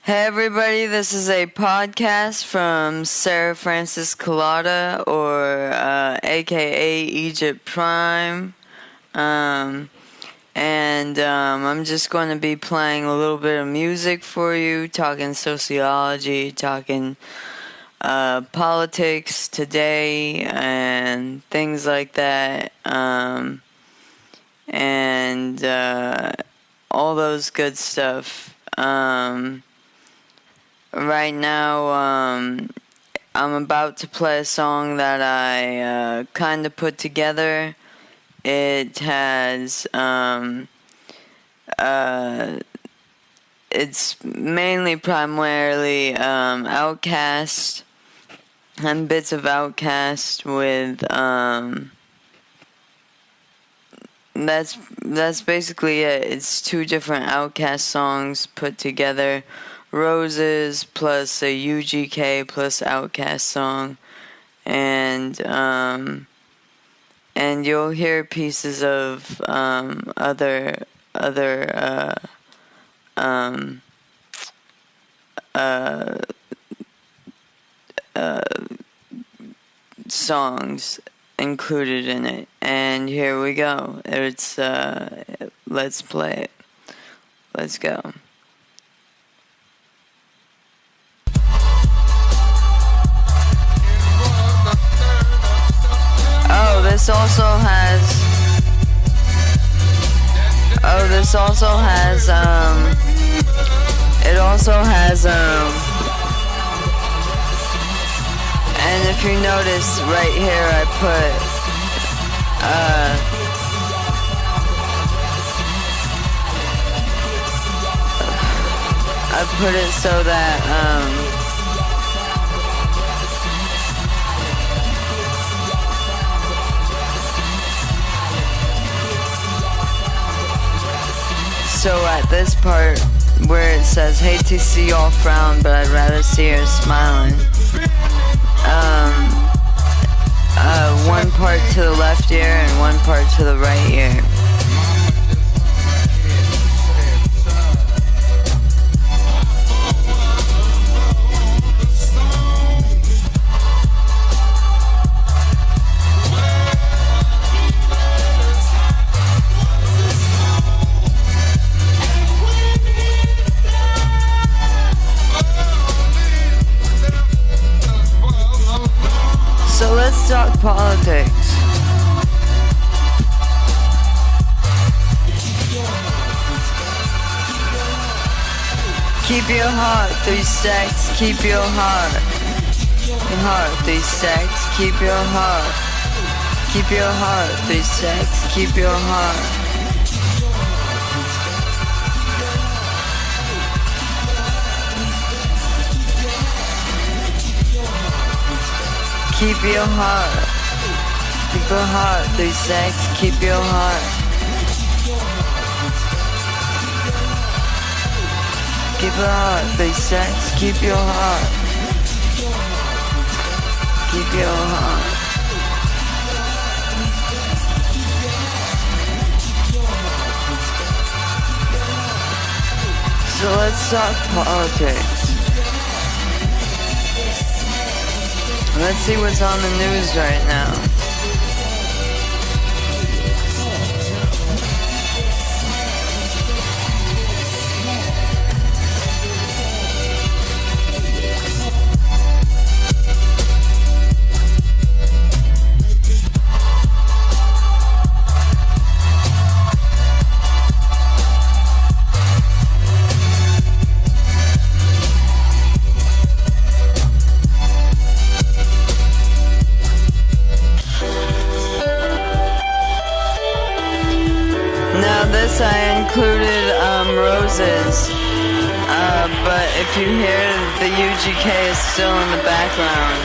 Hey everybody, this is a podcast from Sarah Francis Collada, or aka EgyptPrime, and I'm just going to be playing a little bit of music for you, talking sociology, talking politics today, and things like that, and all those good stuff. Right now, I'm about to play a song that I kind of put together. It has, it's primarily Outkast and bits of Outkast with, that's basically it. It's two different Outkast songs put together. Roses plus a UGK plus Outkast song, and you'll hear pieces of other songs included in it. And here we go. It's let's play it. Let's go. This also has it also has and if you notice right here I put it so that so at this part where it says, hate to see y'all frown, but I'd rather see her smiling. One part to the left ear and one part to the right ear. So let's talk politics. Keep your heart, 3 stacks, keep your heart. Your heart, 3 stacks, keep your heart. Keep your heart, 3 stacks, keep your heart. Keep your heart. Keep your heart. 3 stacks. Keep your heart. Keep your heart. 3 stacks. Keep your heart. Keep your heart. So let's talk politics. Let's see what's on the news right now. This I included Roses, but if you hear the UGK is still in the background.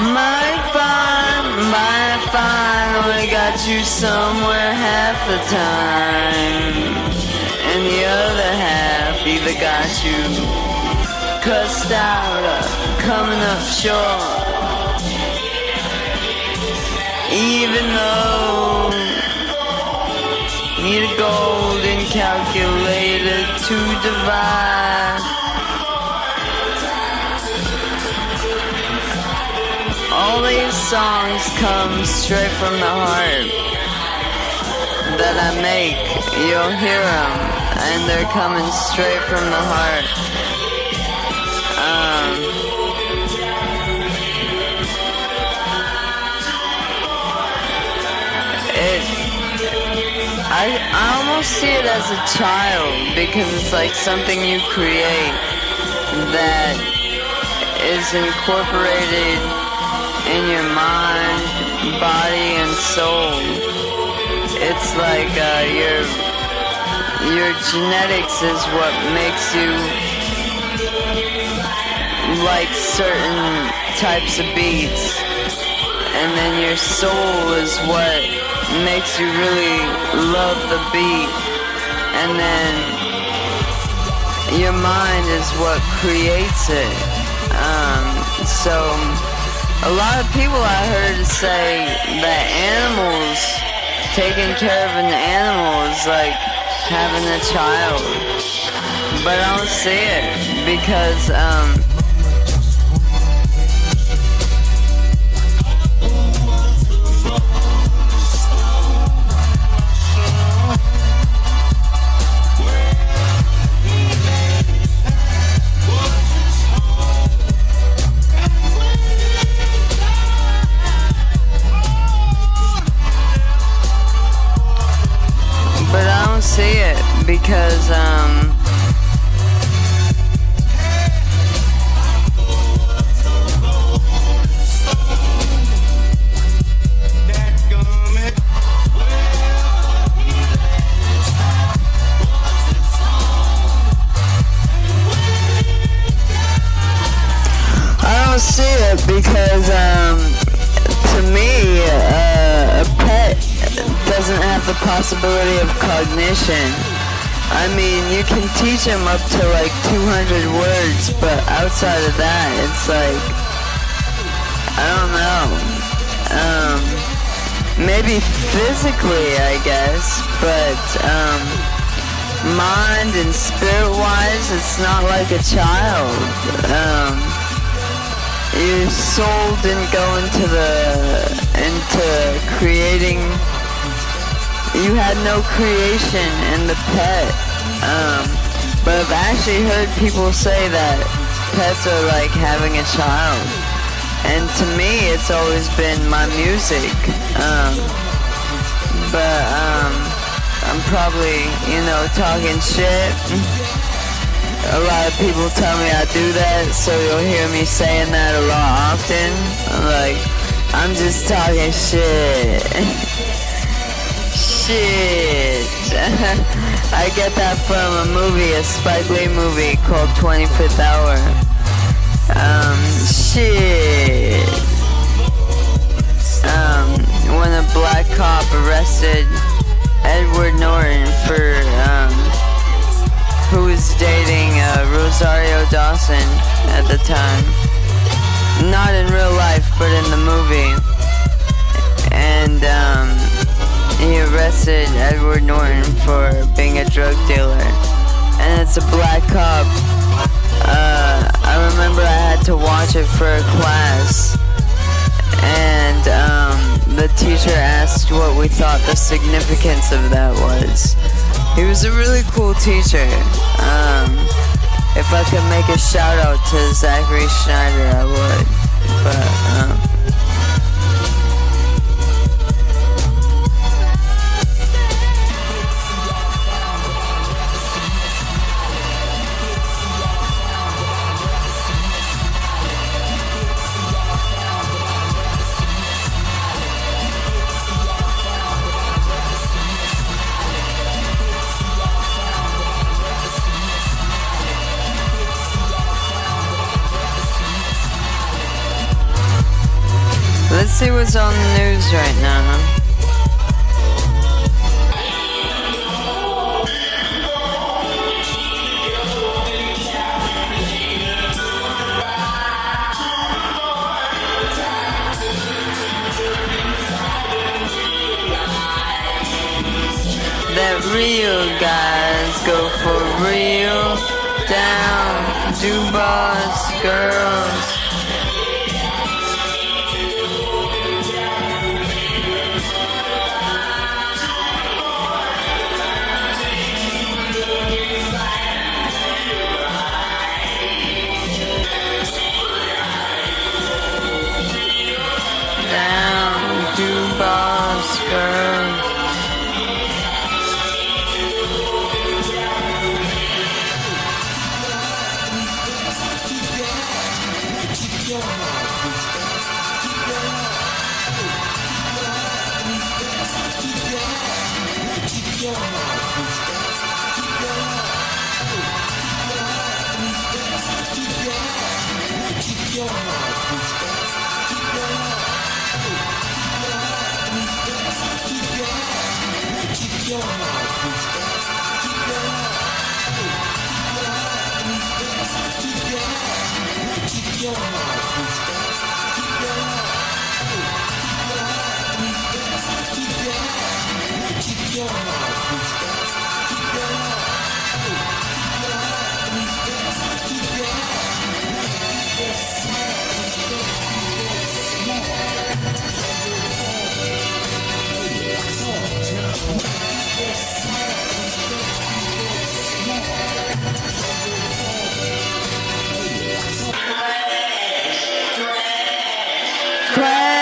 My fun, we got got you somewhere half the time, and the other half either got you cussed out or coming up short. Even though need a golden calculator to divide. All these songs come straight from the heart that I make. You'll hear them, and they're coming straight from the heart. I almost see it as a child, because it's like something you create that is incorporated in your mind, body, and soul. It's like your genetics is what makes you like certain types of beats, and then your soul is what makes you really love the beat, and then your mind is what creates it. So a lot of people I heard say that animals, taking care of an animal is like having a child, but I don't see it, because because to me a pet doesn't have the possibility of cognition. I mean, you can teach them up to like 200 words, but outside of that, it's like, I don't know. Maybe physically, I guess, but mind and spirit-wise, it's not like a child. Your soul didn't go into creating. You had no creation in the pet. But I've actually heard people say that pets are like having a child. And to me, it's always been my music. But I'm probably, talking shit. A lot of people tell me I do that, so you'll hear me saying that a lot often. I'm like, I'm just talking shit. Shit. I get that from a movie, a Spike Lee movie called 25th Hour. Shit. When a black cop arrested Edward Norton for, who was dating Rosario Dawson at the time. Not in real life, but in the movie. And he arrested Edward Norton for being a drug dealer. And it's a black cop. I remember I had to watch it for a class. And the teacher asked what we thought the significance of that was. He was a really cool teacher. If I could make a shout out to Zachary Schneider, I would. But let's see what's on the news right now. real guys go for real. Down, do boss girls. Down, do boss girls.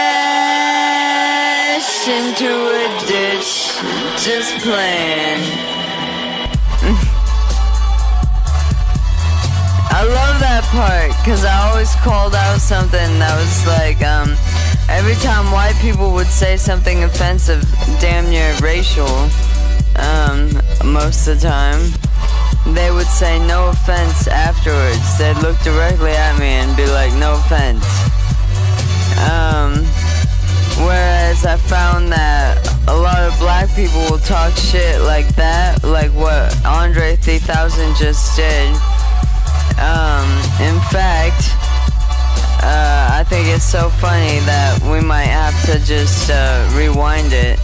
Crash into a ditch, just playing. I love that part, cause I always called out something that was like, every time white people would say something offensive, damn near racial, most of the time, they would say no offense afterwards. They'd look directly at me and be like, no offense. Whereas I found that a lot of black people will talk shit like that, like what Andre 3000 just did. In fact, I think it's so funny that we might have to just rewind it.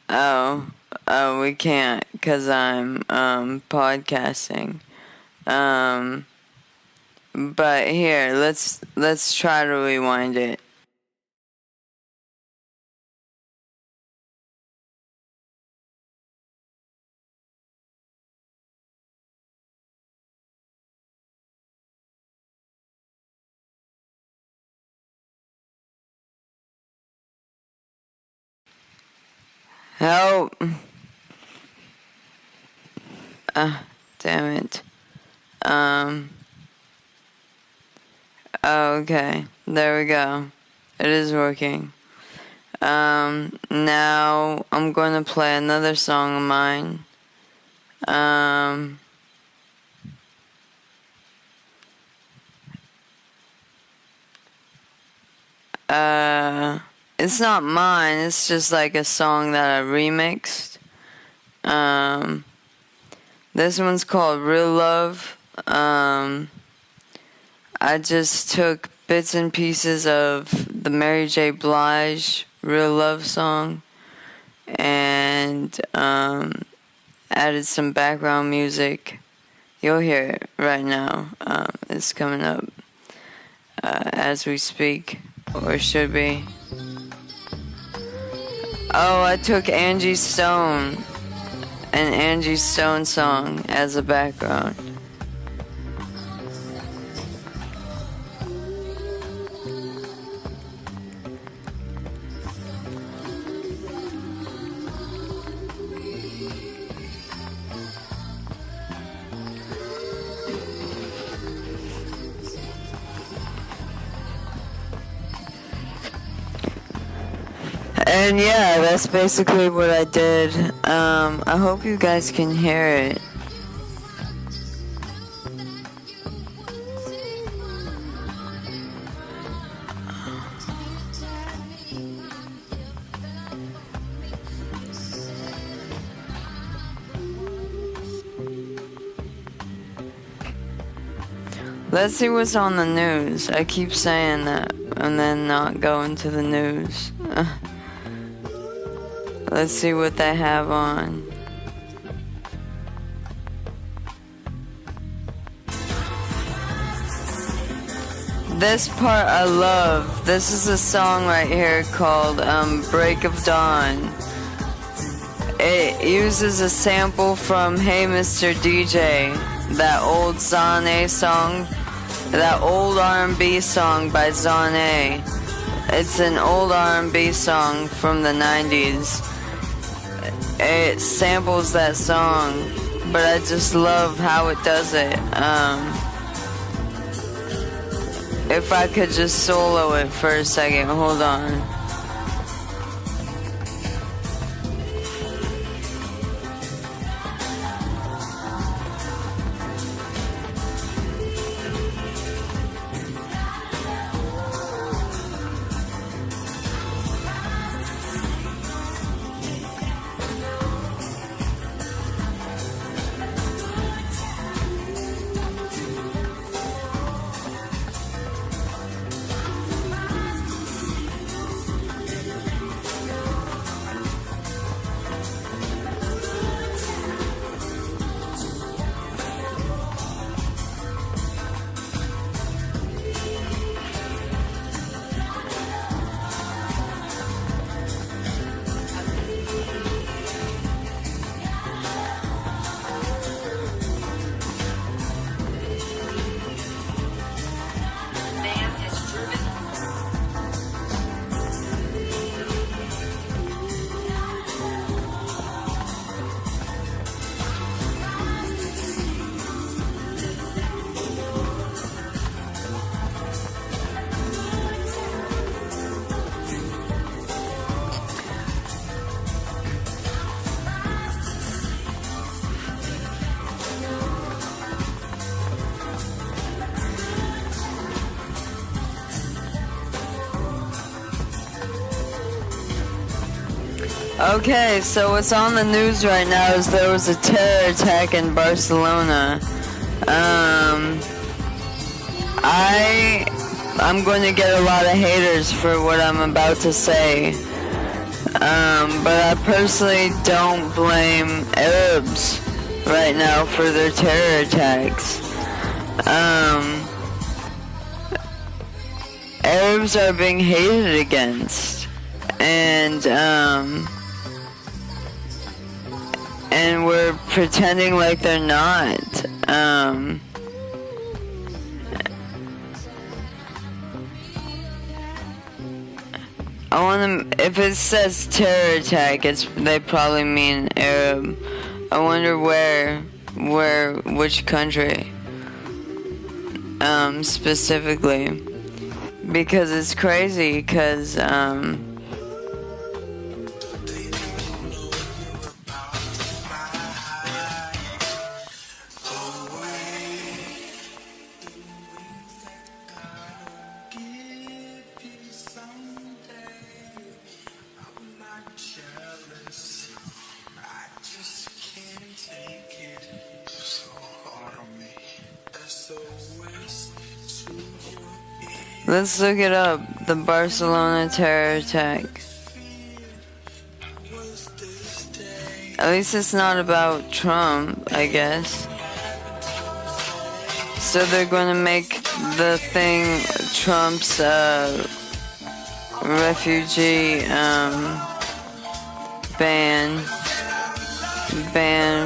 Oh, we can't, cause I'm podcasting. But here, let's try to rewind it. Help! Damn it. Okay, there we go. It is working. Now I'm going to play another song of mine. It's not mine, it's just like a song that I remixed. This one's called Real Love. I just took bits and pieces of the Mary J. Blige Real Love song and added some background music. You'll hear it right now. It's coming up as we speak, or should be. Oh, I took Angie Stone, an Angie Stone song as a background. And yeah, that's basically what I did. I hope you guys can hear it. Let's see what's on the news. I keep saying that and then not going to the news. Let's see what they have on. This part I love. This is a song right here called Break of Dawn. It uses a sample from Hey Mr. DJ, that old Zane song, that old R&B song by Zane. It's an old R&B song from the 90s. It samples that song, but I just love how it does it. If I could just solo it for a second, hold on. Okay, so what's on the news right now is there was a terror attack in Barcelona. I'm going to get a lot of haters for what I'm about to say. But I personally don't blame Arabs right now for their terror attacks. Arabs are being hated against. And we're pretending like they're not. I want to. If it says terror attack, they probably mean Arab. I wonder which country, specifically, because it's crazy. Because let's look it up. The Barcelona terror attack. At least it's not about Trump, I guess. So they're going to make the thing Trump's refugee ban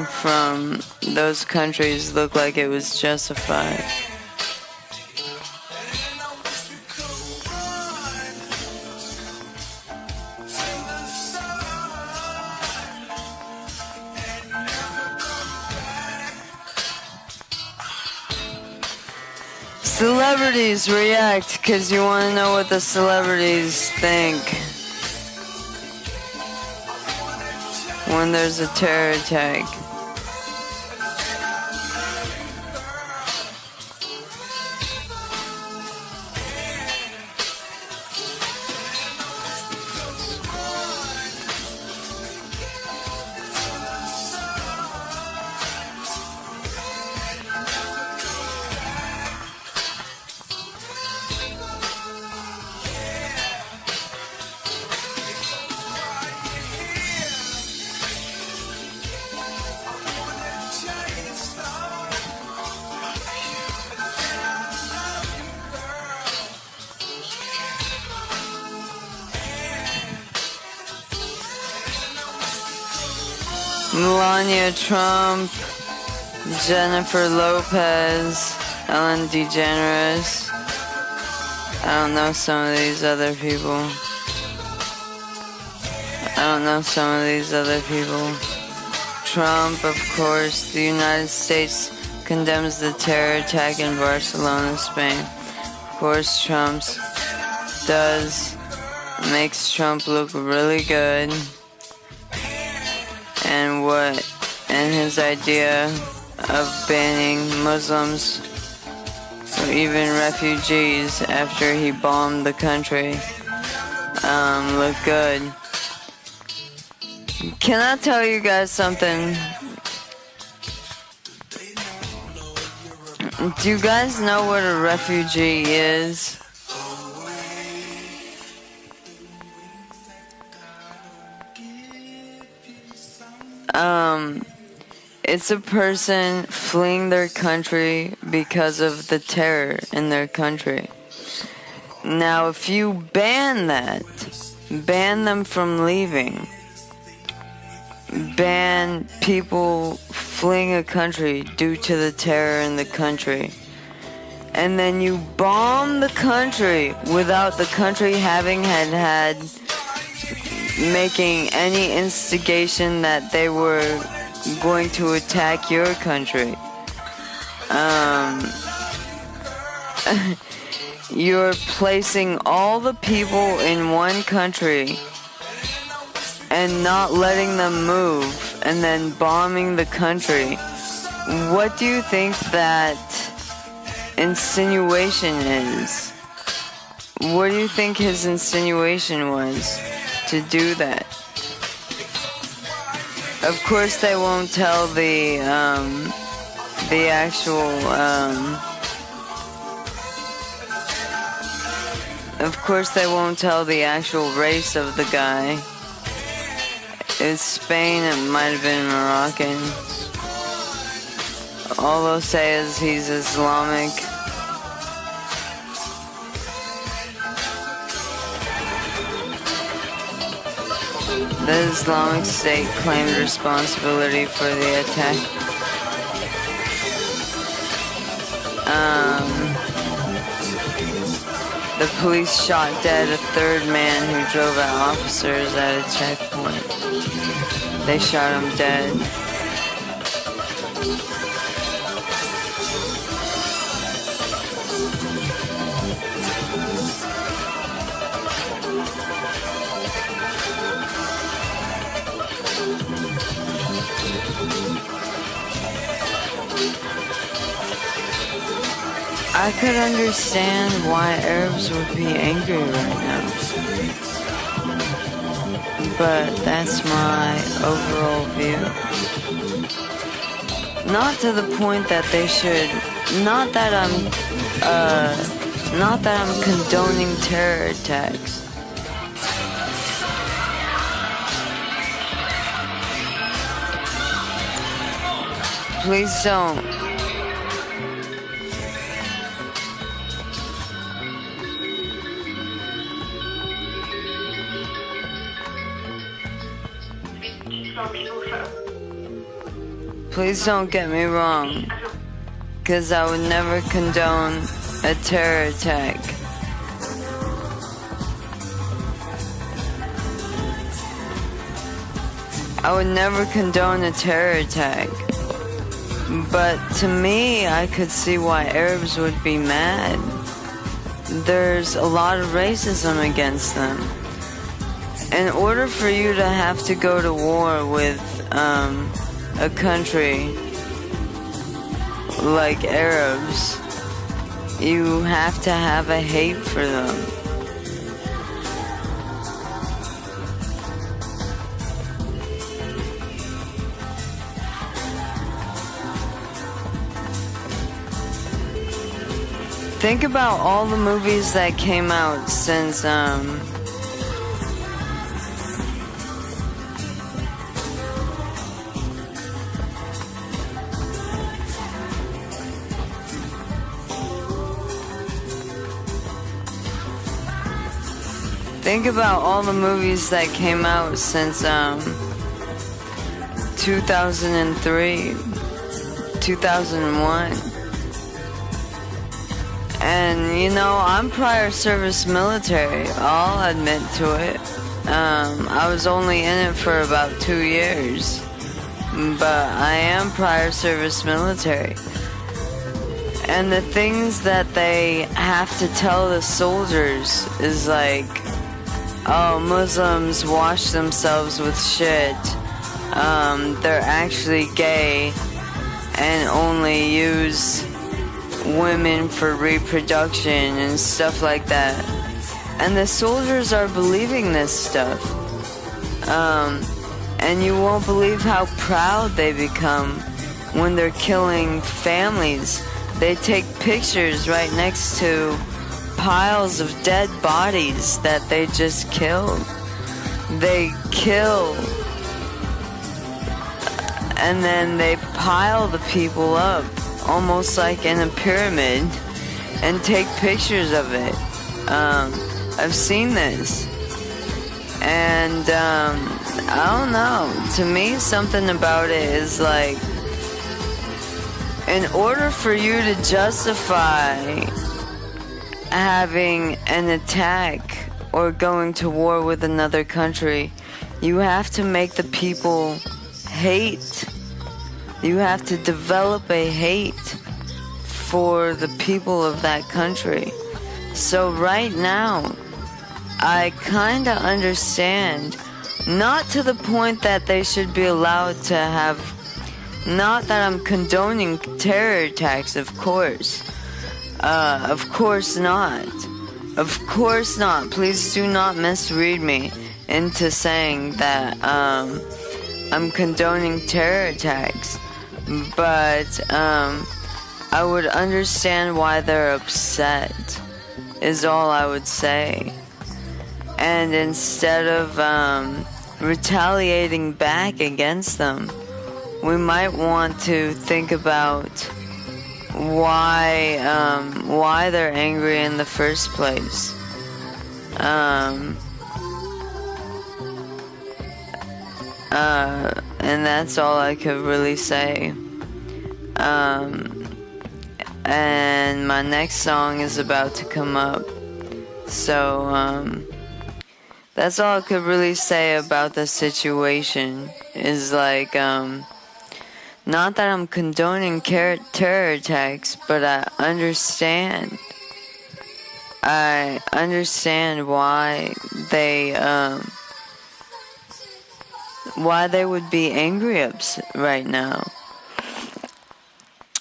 from those countries look like it was justified. Celebrities react, because you want to know what the celebrities think when there's a terror attack. Melania Trump, Jennifer Lopez, Ellen DeGeneres. I don't know some of these other people. Trump, of course. The United States condemns the terror attack in Barcelona, Spain. Of course, makes Trump look really good. And his idea of banning Muslims or even refugees after he bombed the country look good. Can I tell you guys something? Do you guys know what a refugee is? It's a person fleeing their country because of the terror in their country. Now, if you ban them from leaving, ban people fleeing a country due to the terror in the country, and then you bomb the country without the country having had making any instigation that they were going to attack your country. You're placing all the people in one country and not letting them move and then bombing the country. What do you think that insinuation is? What do you think his insinuation was to do that? Of course they won't tell the actual race of the guy. It's Spain, it might have been Moroccan. All they'll say is he's Islamic. The Islamic State claimed responsibility for the attack. The police shot dead a third man who drove at officers at a checkpoint. They shot him dead. I could understand why Arabs would be angry right now. But that's my overall view. Not to the point that they should, not that I'm condoning terror attacks. Please don't. Please don't get me wrong, because I would never condone a terror attack. I would never condone a terror attack. But to me, I could see why Arabs would be mad. There's a lot of racism against them. In order for you to have to go to war with a country like Arabs, you have to have a hate for them. Think about all the movies that came out since 2003, 2001. And, you know, I'm prior service military. I'll admit to it. I was only in it for about 2 years. But I am prior service military. And the things that they have to tell the soldiers is like, oh, Muslims wash themselves with shit. They're actually gay and only use women for reproduction and stuff like that. And the soldiers are believing this stuff. And you won't believe how proud they become when they're killing families. They take pictures right next to piles of dead bodies that they just killed. They kill, and then they pile the people up, almost like in a pyramid, and take pictures of it. I've seen this. And, I don't know. To me, something about it is like, in order for you to justify having an attack or going to war with another country, you have to make the people hate. You have to develop a hate for the people of that country. So right now, I kinda understand, not to the point that they should be allowed to have, not that I'm condoning terror attacks, of course. Of course not. Of course not. Please do not misread me into saying that I'm condoning terror attacks. But I would understand why they're upset, is all I would say. And instead of retaliating back against them, we might want to think about why they're angry in the first place. And that's all I could really say. And my next song is about to come up. So, that's all I could really say about the situation. Is like, not that I'm condoning terror attacks, but I understand why they would be angry right now.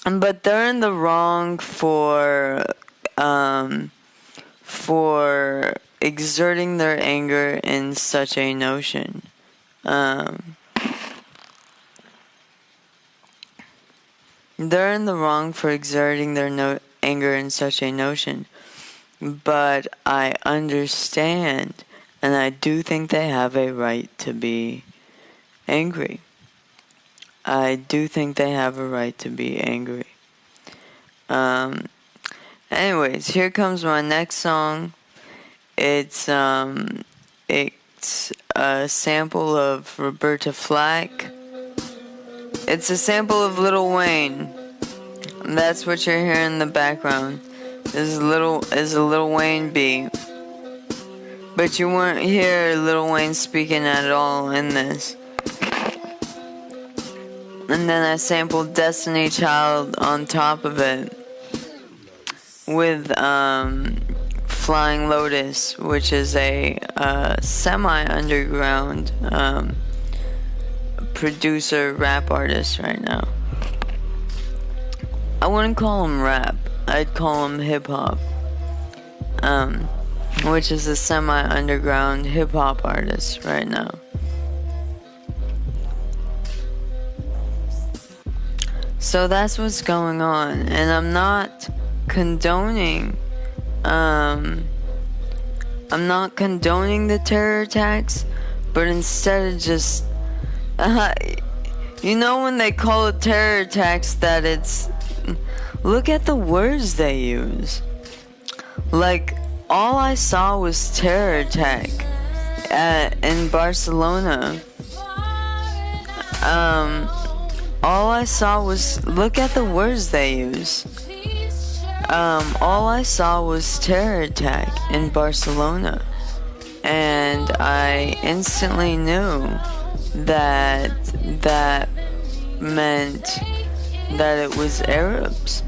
But they're in the wrong for exerting their anger in such a notion. They're in the wrong for exerting their anger in such a notion. But I understand, and I do think they have a right to be angry. I do think they have a right to be angry. Anyways, here comes my next song. It's a sample of Roberta Flack. It's a sample of Lil Wayne. That's what you're hearing in the background. Is a Lil Wayne beat. But you won't hear Lil Wayne speaking at all in this. And then I sampled Destiny Child on top of it with Flying Lotus, which is a semi-underground producer, rap artist right now. I wouldn't call him rap, I'd call him hip-hop, which is a semi-underground hip-hop artist right now. So that's what's going on, and I'm not condoning the terror attacks, but instead of just, you know, when they call it terror attacks, that it's, look at the words they use. Like, all I saw was terror attack in Barcelona. All I saw was, look at the words they use. All I saw was terror attack in Barcelona, and I instantly knew that that meant that it was Arabs,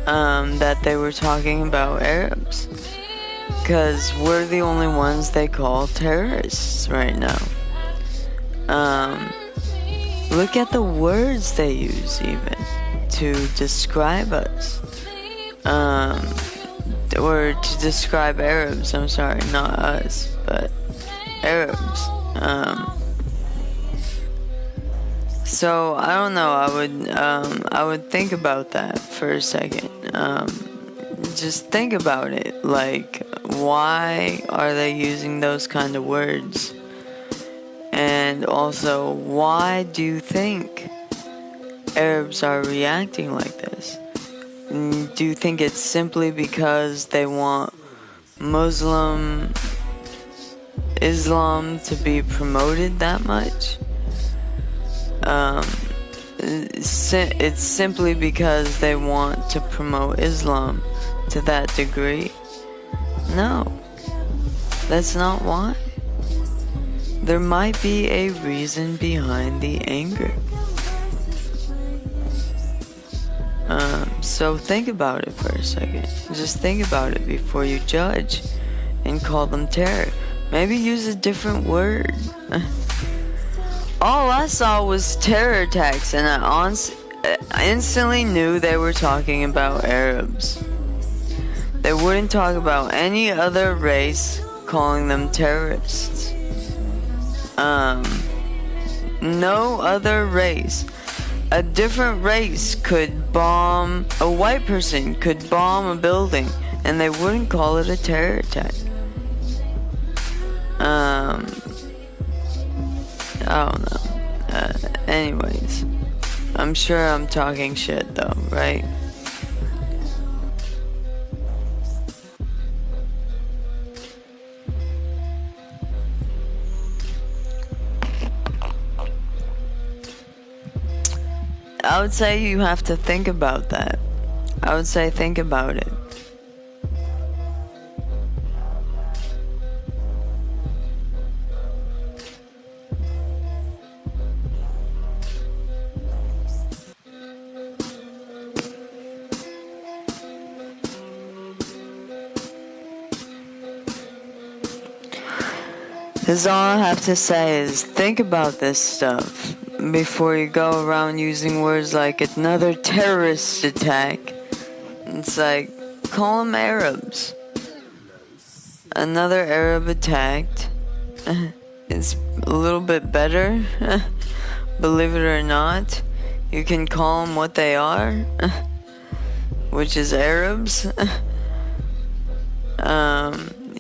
that they were talking about Arabs, because we're the only ones they call terrorists right now. Look at the words they use even to describe us. Or to describe Arabs, I'm sorry, not us, but Arabs. So I don't know, I would think about that for a second. Just think about it, like, why are they using those kind of words? And also, why do you think Arabs are reacting like this? Do you think it's simply because they want Islam to be promoted that much? It's simply because they want to promote Islam to that degree? No, that's not why. There might be a reason behind the anger. So think about it for a second. Just think about it before you judge and call them terror. Maybe use a different word. All I saw was terror attacks, and I instantly knew they were talking about Arabs. They wouldn't talk about any other race, calling them terrorists. No other race. A different race could bomb, a white person could bomb a building, and they wouldn't call it a terror attack. I don't know. Anyways, I'm sure I'm talking shit though, right? I would say you have to think about that. I would say think about it. That's all I have to say is think about this stuff before you go around using words like another terrorist attack. It's like, call them Arabs. Another Arab attacked. It's a little bit better. Believe it or not, you can call them what they are, which is Arabs.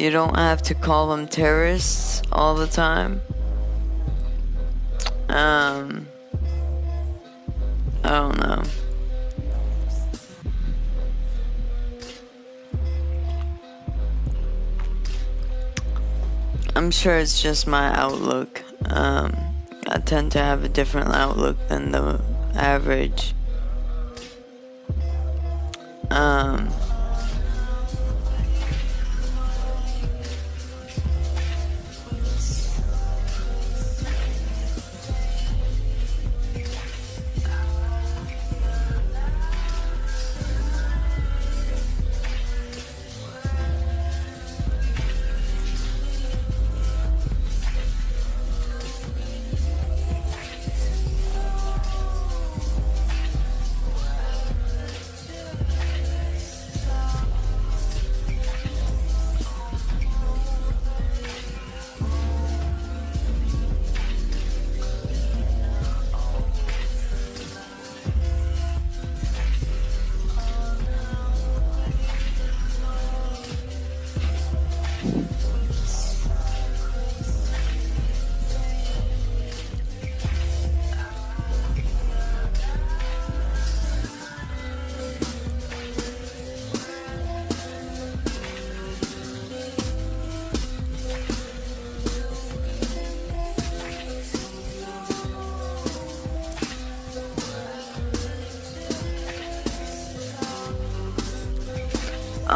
You don't have to call them terrorists all the time. I don't know. I'm sure it's just my outlook. I tend to have a different outlook than the average.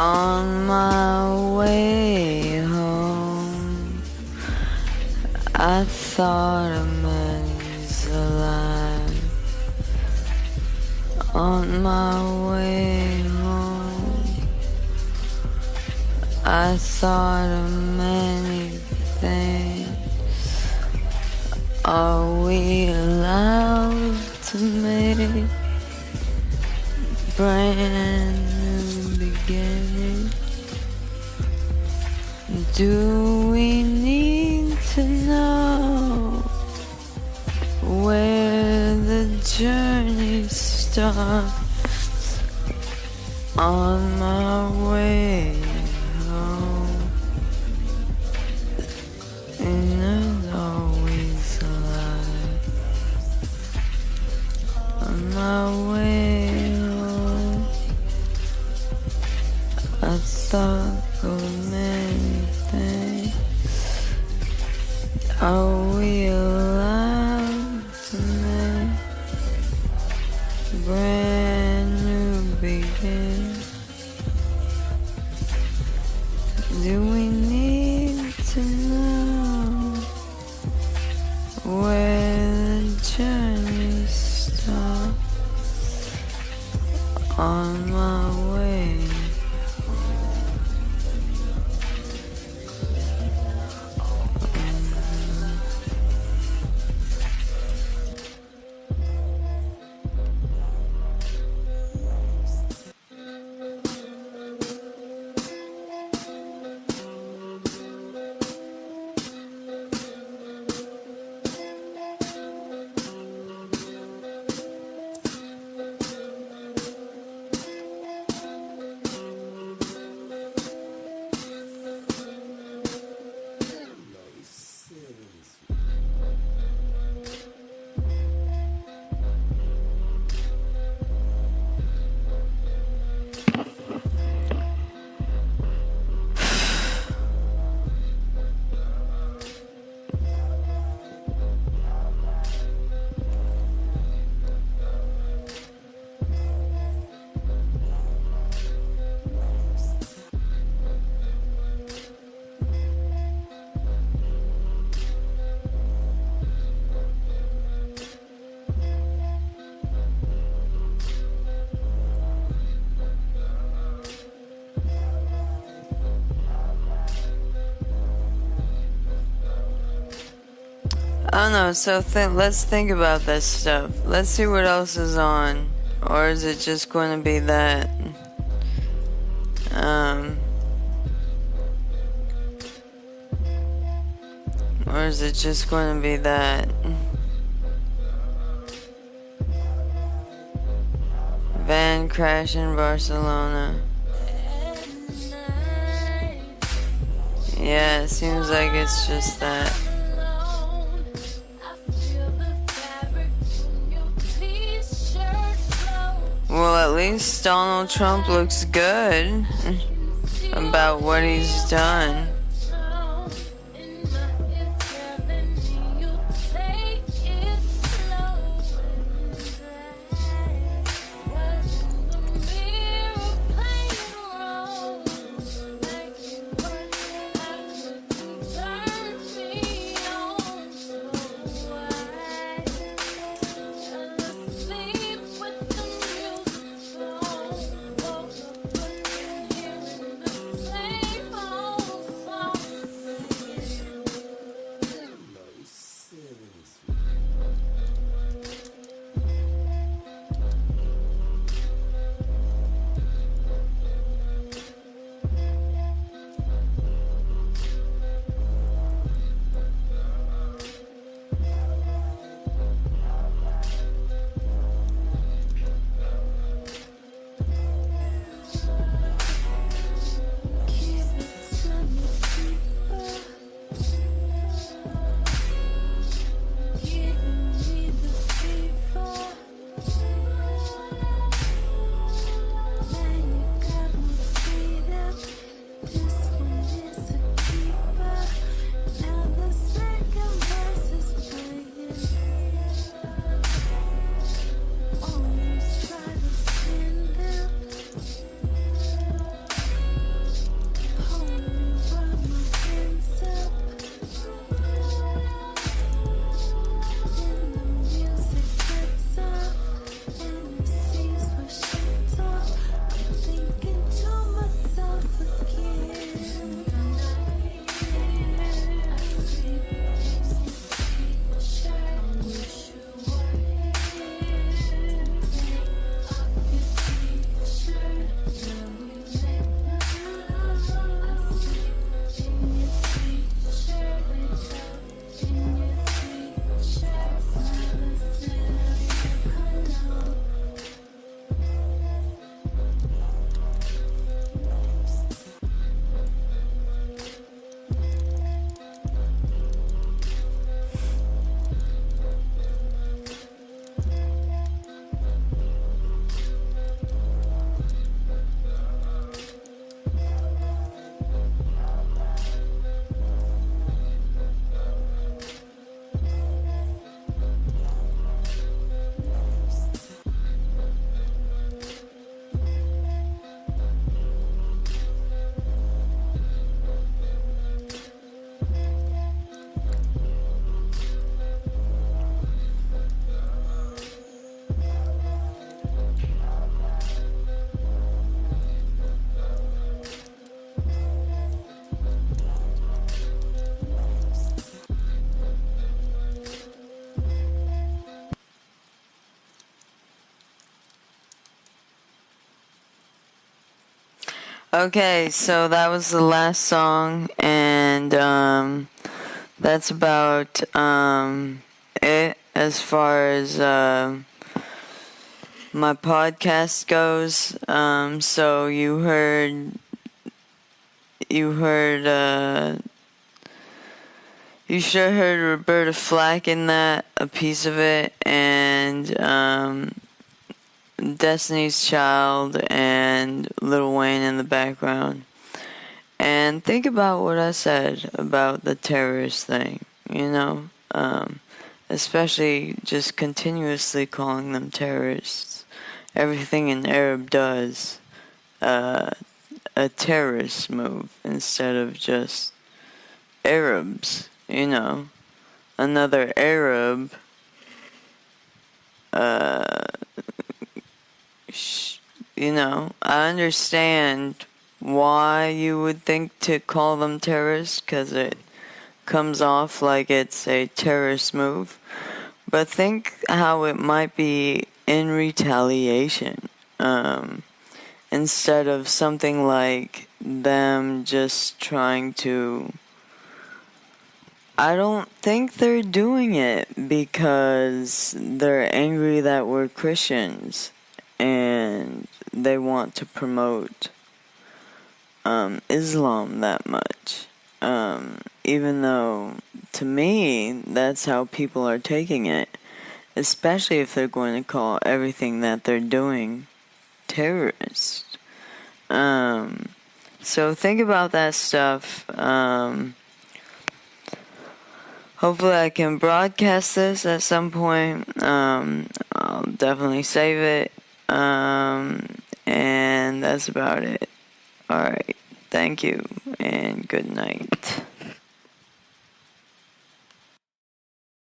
On my way home, I thought a man's alive. On my way home, I thought of many things. Are we allowed to make brand new beginnings? Do we need to know where the journey starts? On my way home, and there's always a light. On my way home, I thought of many things. Are we allowed to make brand new beginnings? Do we need to know where the journey starts? On my way. I don't know, so let's think about this stuff. Let's see what else is on. Or is it just going to be that? Or is it just going to be that? Van crash in Barcelona. Yeah, it seems like it's just that. Well, at least Donald Trump looks good about what he's done. Okay, so that was the last song, and that's about it as far as my podcast goes. So you heard you sure heard Roberta Flack in that, a piece of it, and Destiny's Child and Lil Wayne in the background. And think about what I said about the terrorist thing, especially just continuously calling them terrorists. Everything an Arab does, a terrorist move instead of just Arabs, Another Arab, I understand why you would think to call them terrorists, because it comes off like it's a terrorist move. But think how it might be in retaliation, instead of something like them just trying to... I don't think they're doing it because they're angry that we're Christians and they want to promote Islam that much. Even though, to me, that's how people are taking it, especially if they're going to call everything that they're doing terrorist. So think about that stuff. Hopefully I can broadcast this at some point. I'll definitely save it. And that's about it. Alright. Thank you and good night.